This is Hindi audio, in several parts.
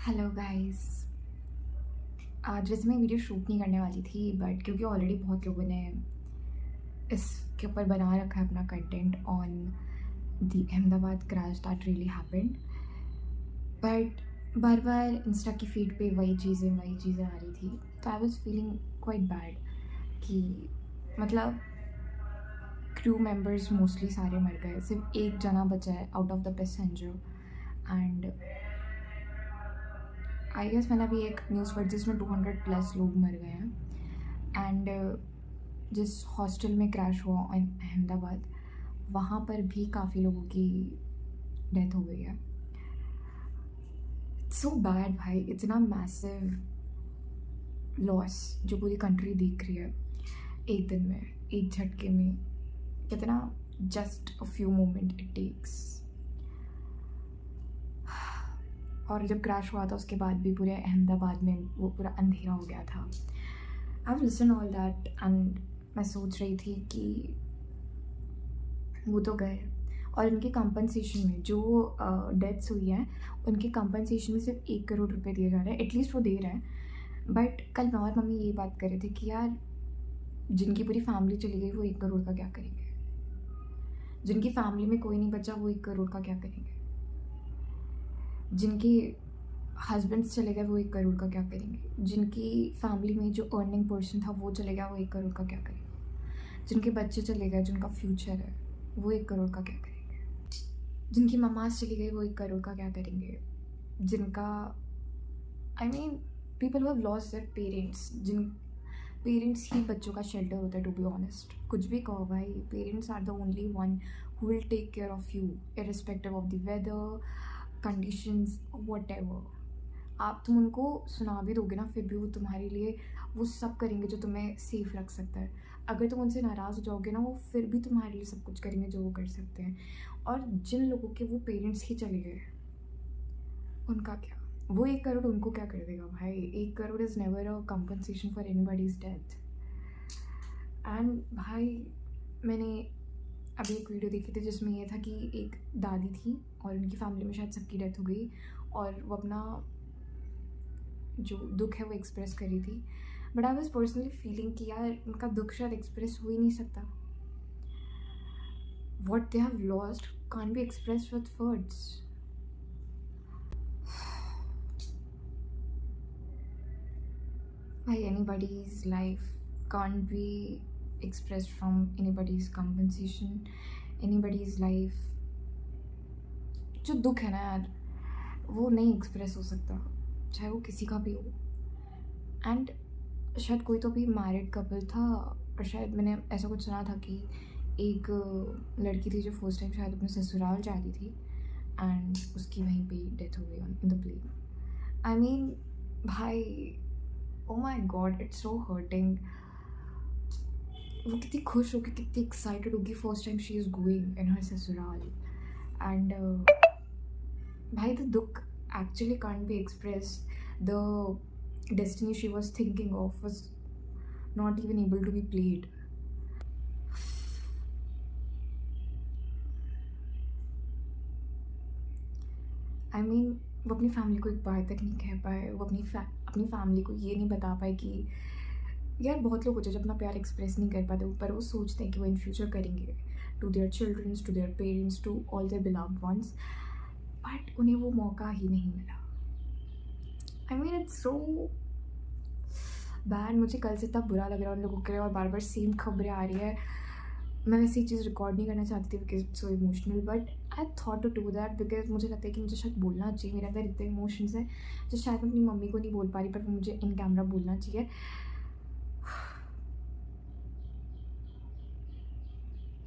Hello guys. आज वैसे मैं वीडियो शूट नहीं करने वाली थी बट क्योंकि ऑलरेडी बहुत लोगों ने इसके ऊपर बना रखा है अपना content on the Ahmedabad crash that really happened. But bar bar Insta की फीड पे वही चीज़ें आ रही थी, तो I was feeling quite bad कि मतलब क्रू मेंबर्स मोस्टली सारे मर गए, सिर्फ एक जना बचा है out of the passenger. And I guess मैंने अभी एक न्यूज़ पढ़ी जिसमें 200+ लोग मर गए हैं। एंड जिस हॉस्टल में क्रैश हुआ अहमदाबाद, वहाँ पर भी काफ़ी लोगों की डेथ हो गई है। सो बैड भाई, इतना मैसिव लॉस जो पूरी कंट्री देख रही है एक दिन में, एक झटके में। कितना just a few moment it takes. और जब क्रैश हुआ था उसके बाद भी पूरे अहमदाबाद में वो पूरा अंधेरा हो गया था। I listen all that and मैं सोच रही थी कि वो तो गए और इनके कंपनसेशन में जो डेथ्स हुई हैं उनके कंपनसेशन में सिर्फ 1 करोड़ रुपए दिए जा रहे हैं। एटलीस्ट वो दे रहे हैं। बट कल मैं और मम्मी ये बात कर रहे थे कि यार जिनकी पूरी फैमिली चली गई वो 1 करोड़ का क्या करेंगे, जिनकी फैमिली में कोई नहीं बचा वो 1 करोड़ का क्या करेंगे, जिनके हस्बैंड्स चले गए वो 1 करोड़ का क्या करेंगे, जिनकी फैमिली में जो अर्निंग पर्सन था वो चले गया वो 1 करोड़ का क्या करेंगे, जिनके बच्चे चले गए जिनका फ्यूचर है वो 1 करोड़ का क्या करेंगे, जिनकी ममाज चली गई वो 1 करोड़ का क्या करेंगे, जिनका I mean people who have lost their parents, जिन पेरेंट्स ही बच्चों का शेल्टर होता है। टू बी ऑनेस्ट, कुछ भी कहो भाई, parents are the only one who will take care of you irrespective of the weather conditions whatever. तुम उनको सुना भी दोगे ना फिर भी वो तुम्हारे लिए वो सब करेंगे जो तुम्हें सेफ रख सकता है। अगर तुम उनसे नाराज़ हो जाओगे ना वो फिर भी तुम्हारे लिए सब कुछ करेंगे जो वो कर सकते हैं। और जिन लोगों के वो पेरेंट्स ही चले गए उनका क्या, वो 1 करोड़ उनको क्या कर देगा भाई। 1 crore is never a compensation for anybody's death. And भाई मैंने अभी एक वीडियो देखी थी जिसमें ये था कि एक दादी थी और उनकी फैमिली में शायद सबकी डेथ हो गई और वो अपना जो दुख है वो एक्सप्रेस करी थी। But I was personally feeling कि यार उनका दुख शायद एक्सप्रेस हो ही नहीं सकता। What they have lost can't be express with words. भाई anybody's life can't be expressed from anybody's compensation, anybody's life। जो दुख है ना यार वो नहीं एक्सप्रेस हो सकता, चाहे वो किसी का भी हो। एंड शायद कोई तो भी मैरिड कपल था और शायद मैंने ऐसा कुछ सुना था कि एक लड़की थी जो फर्स्ट टाइम शायद अपने ससुराल जा रही थी एंड उसकी वहीं पे डेथ हो गई in the plane. I mean भाई oh my God, it's so hurting. वो कितनी खुश होगी, कितनी एक्साइटेड होगी first time she is going in her ससुराल। एंड भाई द दुख actually can't be expressed. The destiny she was thinking of was not even able to be played. I mean वो अपनी फैमिली को एक बार तक नहीं कह पाए, वो अपनी फैमिली को ये नहीं बता पाए कि यार बहुत लोग होते हैं जो अपना प्यार एक्सप्रेस नहीं कर पाते पर वो सोचते हैं कि वो इन फ्यूचर करेंगे to their childrens, to their parents, to all their beloved ones, but उन्हें वो मौका ही नहीं मिला। I mean it's so bad. मुझे कल से इतना बुरा लग रहा है उन लोगों के लिए और बार बार सेम खबरें आ रही है। मैं वैसे ये चीज़ रिकॉर्ड नहीं करना चाहती थी because it's so emotional, but I thought to do that because मुझे लगता है कि मुझे शायद बोलना चाहिए। मेरे अंदर इतने इमोशंस हैं जो शायद मैं अपनी मम्मी को नहीं बोल पा रही पर मुझे इन कैमरा बोलना चाहिए।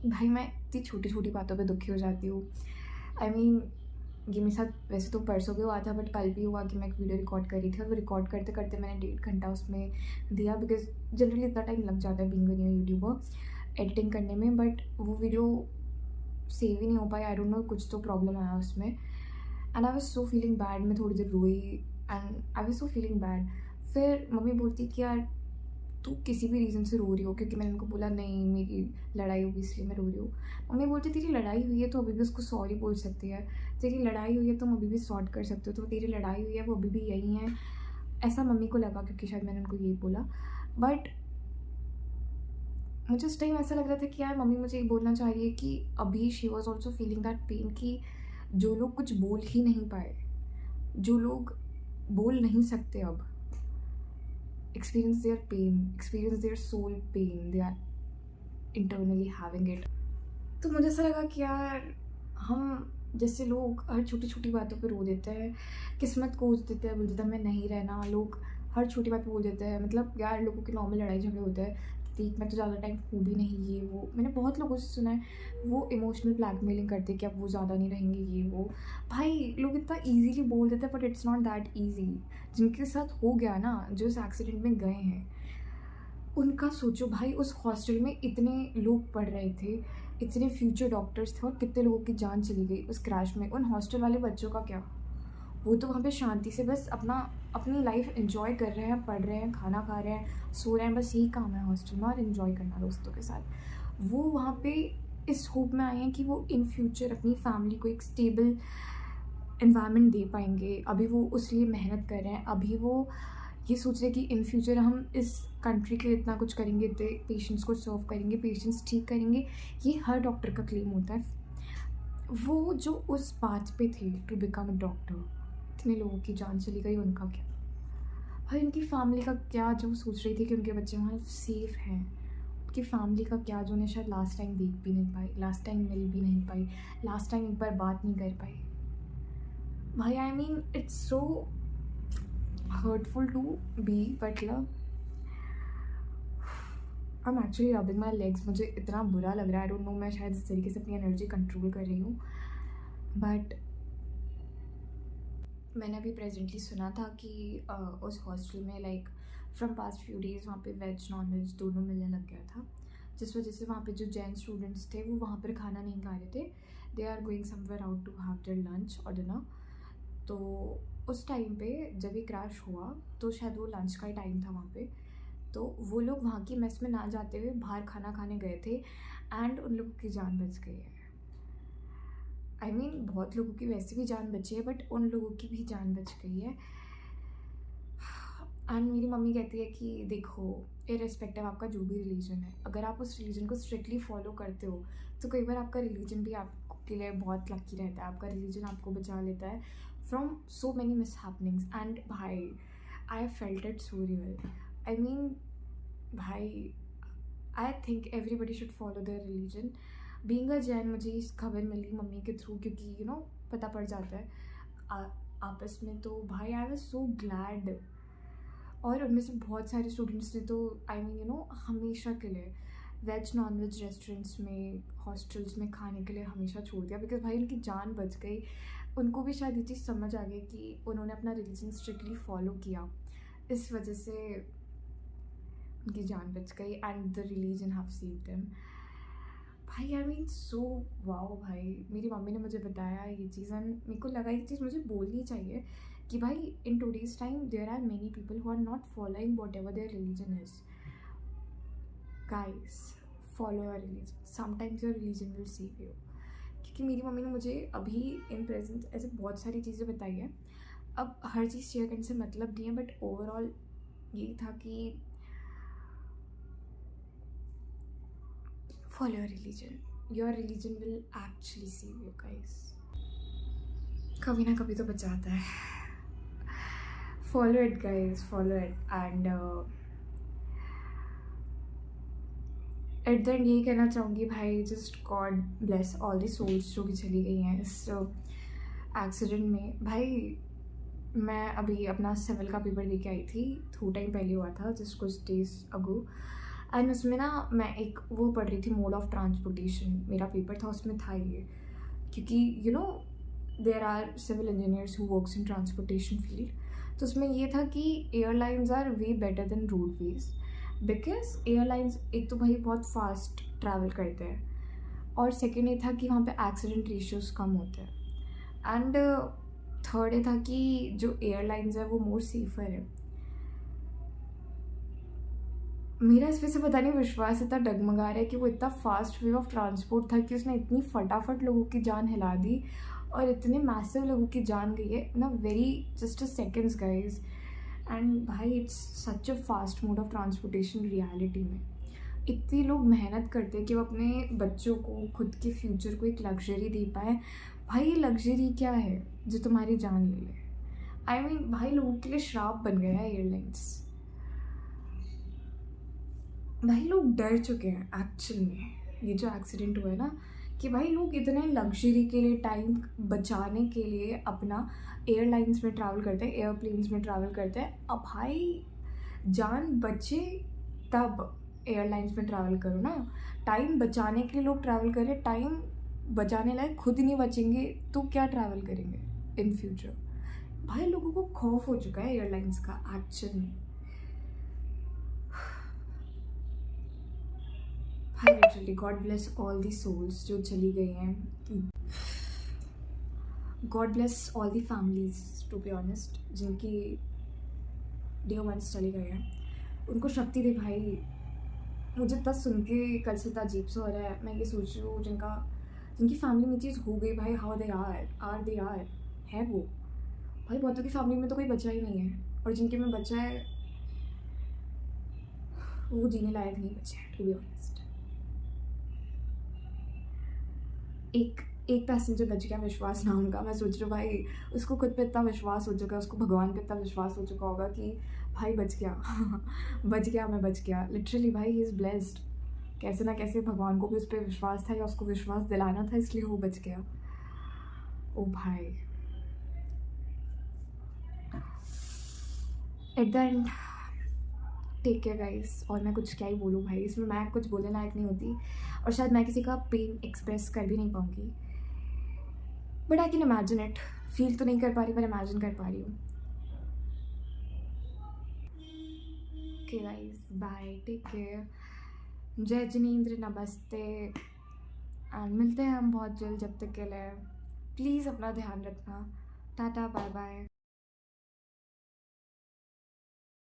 भाई मैं इतनी छोटी छोटी बातों पे दुखी हो जाती हूँ। आई मीन ये मेरे साथ वैसे तो परसों भी हुआ था बट कल भी हुआ कि मैं एक वीडियो रिकॉर्ड कर रही थी और वो रिकॉर्ड करते करते मैंने 1.5 घंटा उसमें दिया बिकॉज जनरली इतना टाइम लग जाता है being a new YouTuber editing करने में, बट वो वीडियो सेव ही नहीं हो पाई। आई डोंट नो, कुछ तो प्रॉब्लम आया उसमें and I was so feeling bad. मैं थोड़ी देर रोई and I was so feeling bad. फिर मम्मी बोलती कि यार तू किसी भी रीज़न से रो रही हो, क्योंकि मैंने उनको बोला नहीं मेरी लड़ाई होगी इसलिए मैं रो रही हूँ। मम्मी बोलती तेरी लड़ाई हुई है तो अभी भी उसको सॉरी बोल सकती है, तेरी लड़ाई हुई है तुम अभी भी सॉर्ट कर सकते हो, तो तेरी लड़ाई हुई है वो अभी भी यही है। ऐसा मम्मी को लगा, क्योंकि शायद मैंने उनको यही बोला। बट मुझे उस टाइम ऐसा लग रहा था कि यार मम्मी मुझे ये बोलना चाह रही है कि अभी she was also feeling that pain, कि जो लोग कुछ बोल ही नहीं पाए, जो लोग बोल नहीं सकते अब, experience their pain, experience their soul pain, they are internally having it। तो मुझे ऐसा लगा कि यार हम जैसे लोग हर छोटी छोटी बातों पे रो देते हैं, किस्मत कोस देते हैं, बोल देते हैं मैं नहीं रहना, लोग हर छोटी बात पे बोल देते हैं। मतलब यार लोगों के नॉर्मल लड़ाई झगड़े होते हैं, देख मैं तो ज़्यादा टाइम हूँ भी नहीं, ये वो मैंने बहुत लोगों से सुना है, वो इमोशनल ब्लैकमेलिंग करते कि अब वो ज़्यादा नहीं रहेंगे, ये वो। भाई लोग इतना ईजीली बोल देते हैं, but it's not that easy. जिनके साथ हो गया ना, जो इस एक्सीडेंट में गए हैं, उनका सोचो भाई। उस हॉस्टल में इतने लोग पढ़ रहे थे, इतने फ्यूचर डॉक्टर्स थे, और कितने लोगों की जान चली गई उस क्रैश में। उन हॉस्टल वाले बच्चों का क्या, वो तो वहाँ पे शांति से बस अपनी लाइफ एंजॉय कर रहे हैं, पढ़ रहे हैं, खाना खा रहे हैं, सो रहे हैं, बस यही काम है हॉस्टल में, और एंजॉय करना दोस्तों के साथ। वो वहाँ पे इस होप में आए हैं कि वो इन फ्यूचर अपनी फैमिली को एक स्टेबल एनवायरनमेंट दे पाएंगे। अभी वो उस लिए मेहनत कर रहे हैं, अभी वो ये सोच रहे हैं कि इन फ्यूचर हम इस कंट्री के लिए इतना कुछ करेंगे, इतने पेशेंट्स को सर्व करेंगे, पेशेंट्स ठीक करेंगे। ये हर डॉक्टर का क्लेम होता है। वो जो उस बात पे थे टू बिकम अ डॉक्टर, इतने लोगों की जान चली गई, उनका क्या भाई? उनकी फैमिली का क्या, जो सोच रही थी कि उनके बच्चे वहाँ सेफ़ हैं, उनकी फैमिली का क्या, जो उन्हें शायद लास्ट टाइम देख भी नहीं पाई, लास्ट टाइम मिल भी नहीं पाई, लास्ट टाइम एक बार बात नहीं कर पाई। भाई आई mean it's so hurtful to be, but love, I'm actually rubbing my legs। मुझे इतना बुरा लग रहा है, I don't know, मैं शायद इस तरीके से अपनी एनर्जी कंट्रोल कर रही हूँ। बट मैंने अभी प्रेजेंटली सुना था कि उस हॉस्टल में like from past few days वहाँ पे वेज नॉन वेज दोनों मिलने लग गया था, जिस वजह से वहाँ पे जो जैन स्टूडेंट्स थे वो वहाँ पर खाना नहीं खा रहे थे। They are going somewhere out to have their lunch और डिनर। तो उस टाइम पे जब ये क्रैश हुआ तो शायद वो लंच का ही टाइम था वहाँ पे, तो वो लोग वहाँ की मेस में ना जाते हुए बाहर खाना खाने गए थे, एंड उन लोगों की जान बच गई है। आई मीन बहुत लोगों की वैसे भी जान बची है, बट उन लोगों की भी जान बच गई है। एंड मेरी मम्मी कहती है कि देखो, इर्रेस्पेक्टिव आपका जो भी रिलीजन है, अगर आप उस रिलीजन को स्ट्रिक्टली फॉलो करते हो तो कई बार आपका रिलीजन भी आपके लिए बहुत लकी रहता है, आपका रिलीजन आपको बचा लेता है from so many mishappenings. And भाई I felt it so real. I mean भाई I think everybody should follow their religion. Being a Jain, मुझे इस खबर मिली मम्मी के थ्रू, क्योंकि यू नो पता पड़ जाता है आपस में। तो भाई आई वाज सो ग्लैड। और उनमें से बहुत सारे स्टूडेंट्स ने तो आई मीन यू नो हमेशा के लिए वेज नॉन वेज रेस्टोरेंट्स में, हॉस्टल्स में खाने के लिए हमेशा छोड़ दिया, बिकॉज भाई उनकी जान बच गई। उनको भी शायद ये चीज़ समझ आ गई कि उन्होंने अपना रिलीजन स्ट्रिक्टली फॉलो किया, इस वजह से उनकी जान बच गई, and the religion have saved them. भाई आई मीन सो वाओ। भाई मेरी मम्मी ने मुझे बताया ये चीज़, एंड मेरे को लगा ये चीज़ मुझे बोलनी चाहिए कि भाई in today's time there are many people who are not following whatever their religion is. Guys, follow your religion, sometimes your religion will save you. क्योंकि मेरी मम्मी ने मुझे अभी इन प्रेजेंट ऐसे बहुत सारी चीज़ें बताई है। अब हर चीज़ शेयर करने से मतलब नहीं है, बट ओवरऑल यही था कि follow your religion will actually save you guys। कभी ना कभी तो बचाता है। follow it guys, follow it। and at the end यही कहना चाहूँगी भाई, just God bless all the souls जो भी चली गई हैं इस एक्सीडेंट में। भाई मैं अभी अपना सिविल का पेपर दे के आई थी, थोड़ा टाइम पहले हुआ था, जस्ट कुछ डेज अगो। एंड उसमें ना मैं एक वो पढ़ रही थी, मोड ऑफ ट्रांसपोर्टेशन मेरा पेपर था, उसमें था ये, क्योंकि you know there are civil engineers who works in transportation field. तो उसमें ये था कि airlines are way better than roadways, because airlines एक तो भाई बहुत फास्ट ट्रैवल करते हैं, और सेकेंड ये था कि वहाँ पे एक्सीडेंट रेशियोज़ कम होते हैं, एंड थर्ड ये था कि जो एयरलाइंस है वो मोर सेफर है। मेरा इस पे से पता नहीं विश्वास इतना डगमगा रहा है कि वो इतना फास्ट वे ऑफ ट्रांसपोर्ट था कि उसने इतनी फटाफट लोगों की जान हिला दी और इतने मैसिव लोगों की जान गई है ना, very just a seconds guys. And भाई it's such a fast mode of transportation reality में। इतने लोग मेहनत करते हैं कि वो अपने बच्चों को, खुद के फ्यूचर को एक लग्जरी दे पाए। भाई ये लग्जरी क्या है जो तुम्हारी जान ले ले? आई मीन भाई लोगों के लिए श्राप बन गया है एयरलाइंस। भाई लोग डर चुके हैं एक्चुअल में, ये जो एक्सीडेंट हुआ है ना, कि भाई लोग इतने लग्जरी के लिए, टाइम बचाने के लिए अपना एयरलाइंस में ट्रैवल करते हैं, एयरप्लेन्स में ट्रैवल करते हैं। अब भाई जान बचे तब एयरलाइंस में ट्रैवल करो ना। टाइम बचाने के लिए लोग ट्रैवल करें, टाइम बचाने लायक खुद ही नहीं बचेंगे तो क्या ट्रैवल करेंगे इन फ्यूचर? भाई लोगों को खौफ हो चुका है एयरलाइंस का एक्चुअल में। भाई literally God bless all the souls जो चली गई हैं, God bless all the families to be honest, जिनकी डियर वंस चले गए हैं, उनको शक्ति दे भाई। मुझे इतना सुन के कल से इतना अजीब सा हो रहा है। मैं ये सोच रही हूँ जिनकी फैमिली में चीज़ हो गई भाई, how they are they are है वो। भाई बहुतों की फैमिली में तो कोई बचा ही नहीं है, और जिनके में बचा है वो जीने लायक नहीं बचे हैं टू बी ऑनेस्ट। एक पैसेंजर बच गया विश्वास नाम का। मैं सोच रही हूँ भाई उसको खुद पे इतना विश्वास हो चुका है, उसको भगवान पे इतना विश्वास हो चुका होगा कि भाई बच गया बच गया, मैं बच गया लिटरली। भाई ही इज़ ब्लेस्ड, कैसे ना कैसे भगवान को भी उस पर विश्वास था या उसको विश्वास दिलाना था, इसलिए वो बच गया। ओ भाई at the end take care guys. और मैं कुछ क्या ही बोलूँ भाई, इसमें मैं कुछ बोलने लायक नहीं होती, और शायद मैं किसी का पेन एक्सप्रेस कर भी नहीं पाऊँगी। But I can imagine it, feel तो नहीं कर पा रही पर इमेजिन कर पा रही हूँ। Okay guys, bye, take care, जय जिनेंद्र, नमस्ते, एंड मिलते हैं हम बहुत जल्द। जब तक के लिए प्लीज़ अपना ध्यान रखना। Tata, bye bye.